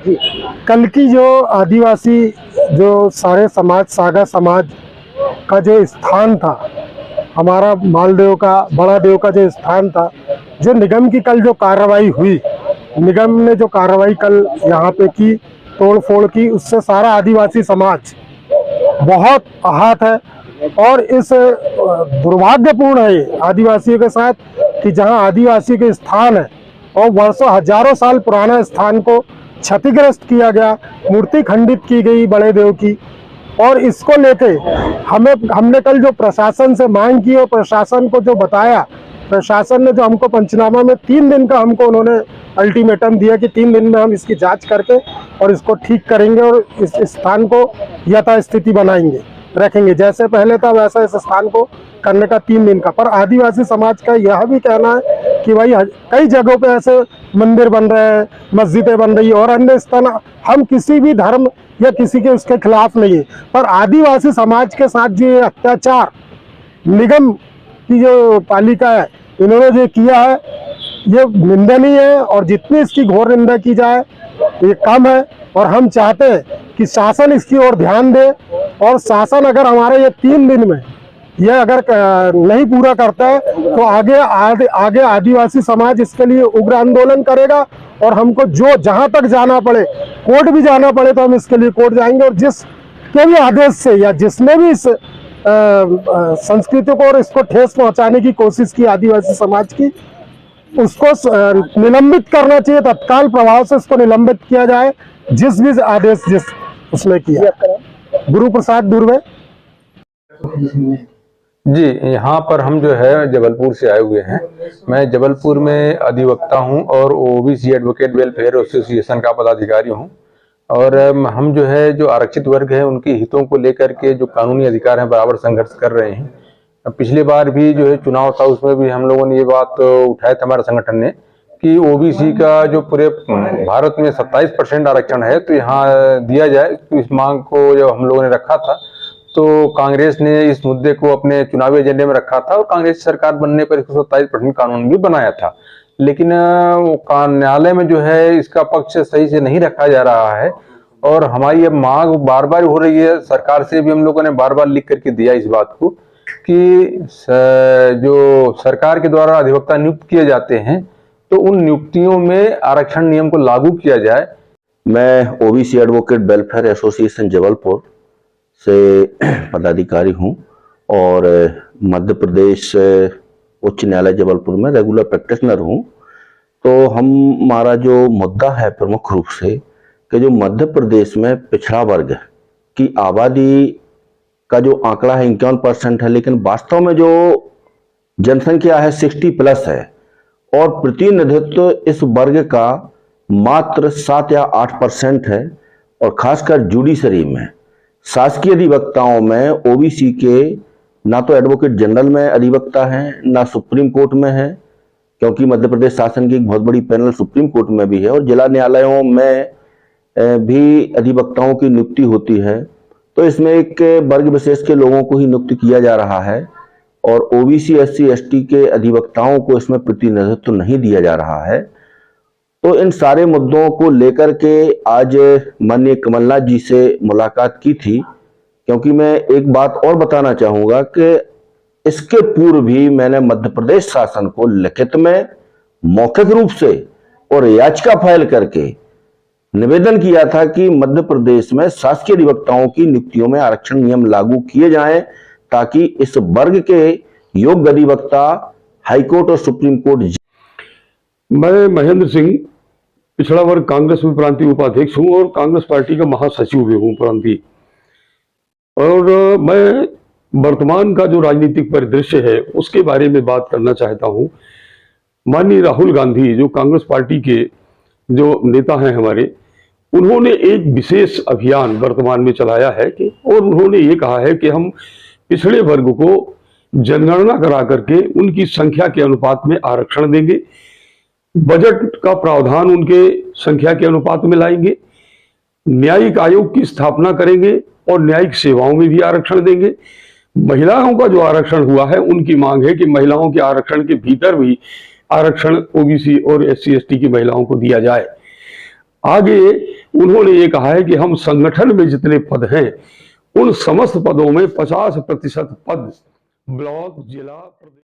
कल की जो आदिवासी जो सारे समाज सागा समाज का जो स्थान था, हमारा मालदेव का बड़ा देव का जो स्थान था, जो निगम की कल जो कार्रवाई हुई, निगम ने जो कार्रवाई कल यहाँ पे की, तोड़ फोड़ की, उससे सारा आदिवासी समाज बहुत आहत है। और इस दुर्भाग्यपूर्ण है ये आदिवासियों के साथ कि जहाँ आदिवासी के स्थान है और वर्षों हजारों साल पुराना स्थान को क्षतिग्रस्त किया गया, मूर्ति खंडित की गई बड़े देव की। और इसको लेके हमने कल जो प्रशासन से मांग की और प्रशासन को जो बताया, प्रशासन ने जो हमको पंचनामा में 3 दिन का हमको उन्होंने अल्टीमेटम दिया कि 3 दिन में हम इसकी जांच करके और इसको ठीक करेंगे और इस स्थान को यथास्थिति बनाएंगे, रखेंगे जैसे पहले था वैसा इस स्थान को करने का 3 दिन का। पर आदिवासी समाज का यह भी कहना है कि भाई कई जगहों पे ऐसे मंदिर बन रहे हैं, मस्जिदें बन रही है और अन्य स्थान, हम किसी भी धर्म या किसी के उसके खिलाफ नहीं है, पर आदिवासी समाज के साथ जो अत्याचार निगम की जो पालिका है इन्होंने जो किया है ये निंदनीय है और जितनी इसकी घोर निंदा की जाए ये कम है। और हम चाहते हैं कि शासन इसकी ओर ध्यान दे और शासन अगर हमारे ये 3 दिन में यह अगर नहीं पूरा करता है तो आगे आदिवासी समाज इसके लिए उग्र आंदोलन करेगा और हमको जो जहां तक जाना पड़े, कोर्ट भी जाना पड़े तो हम इसके लिए कोर्ट जाएंगे। और जिस के भी आदेश से या जिसने भी इस संस्कृति को और इसको ठेस पहुंचाने की कोशिश की आदिवासी समाज की, उसको निलंबित करना चाहिए, तत्काल प्रभाव से इसको निलंबित किया जाए, जिस भी आदेश जिस उसने किया। गुरु प्रसाद दुर्वे जी, यहाँ पर हम जो है जबलपुर से आए हुए हैं। मैं जबलपुर में अधिवक्ता हूँ और ओबीसी एडवोकेट वेलफेयर एसोसिएशन का पदाधिकारी हूँ। और हम जो है जो आरक्षित वर्ग है उनके हितों को लेकर के जो कानूनी अधिकार हैं बराबर संघर्ष कर रहे हैं। पिछली बार भी जो है चुनाव था उसमें भी हम लोगों ने ये बात उठाया था हमारे संगठन ने कि ओबीसी का जो पूरे भारत में 27% आरक्षण है तो यहाँ दिया जाए। तो इस मांग को जब हम लोगों ने रखा था तो कांग्रेस ने इस मुद्दे को अपने चुनावी एजेंडे में रखा था और कांग्रेस सरकार बनने पर इसको 27% कानून भी बनाया था। लेकिन न्यायालय में जो है इसका पक्ष सही से नहीं रखा जा रहा है और हमारी अब मांग बार बार हो रही है। सरकार से भी हम लोगों ने बार बार लिख करके दिया इस बात को कि जो सरकार के द्वारा अधिवक्ता नियुक्त किए जाते हैं तो उन नियुक्तियों में आरक्षण नियम को लागू किया जाए। मैं OBC advocate welfare association Jabalpur से पदाधिकारी हूं और मध्य प्रदेश उच्च न्यायालय जबलपुर में रेगुलर प्रैक्टिशनर हूं। तो हमारा जो मुद्दा है प्रमुख रूप से कि जो मध्य प्रदेश में पिछड़ा वर्ग की आबादी का जो आंकड़ा है 51% है, लेकिन वास्तव में जो जनसंख्या है 60+ है और प्रतिनिधित्व इस वर्ग का मात्र 7 या 8% है। और खासकर जुडिशरी में शासकीय अधिवक्ताओं में ओबीसी के ना तो एडवोकेट जनरल में अधिवक्ता हैं ना सुप्रीम कोर्ट में है, क्योंकि मध्य प्रदेश शासन की एक बहुत बड़ी पैनल सुप्रीम कोर्ट में भी है और जिला न्यायालयों में भी अधिवक्ताओं की नियुक्ति होती है। तो इसमें एक वर्ग विशेष के लोगों को ही नियुक्त किया जा रहा है और ओबीसी एससी एसटी के अधिवक्ताओं को इसमें प्रतिनिधित्व नहीं दिया जा रहा है। तो इन सारे मुद्दों को लेकर के आज माननीय कमलनाथ जी से मुलाकात की थी, क्योंकि मैं एक बात और बताना चाहूंगा कि इसके पूर्व भी मैंने मध्य प्रदेश शासन को लिखित में मौखिक रूप से और याचिका फाइल करके निवेदन किया था कि मध्य प्रदेश में शासकीय अधिवक्ताओं की नियुक्तियों में आरक्षण नियम लागू किए जाएं ताकि इस वर्ग के योग्य अधिवक्ता हाईकोर्ट और सुप्रीम कोर्ट। मैं महेंद्र सिंह पिछड़ा वर्ग कांग्रेस में प्रांतीय उपाध्यक्ष हूं और कांग्रेस पार्टी का महासचिव भी हूं प्रांतीय। और मैं वर्तमान का जो राजनीतिक परिदृश्य है उसके बारे में बात करना चाहता हूं। माननीय राहुल गांधी जो कांग्रेस पार्टी के जो नेता हैं हमारे, उन्होंने एक विशेष अभियान वर्तमान में चलाया है कि और उन्होंने ये कहा है कि हम पिछड़े वर्ग को जनगणना करा करके उनकी संख्या के अनुपात में आरक्षण देंगे, बजट का प्रावधान उनके संख्या के अनुपात में लाएंगे, न्यायिक आयोग की स्थापना करेंगे और न्यायिक सेवाओं में भी आरक्षण देंगे। महिलाओं का जो आरक्षण हुआ है उनकी मांग है कि महिलाओं के आरक्षण के भीतर भी आरक्षण ओबीसी और एससी एसटी की महिलाओं को दिया जाए। आगे उन्होंने ये कहा है कि हम संगठन में जितने पद हैं उन समस्त पदों में 50% पद ब्लॉक, जिला,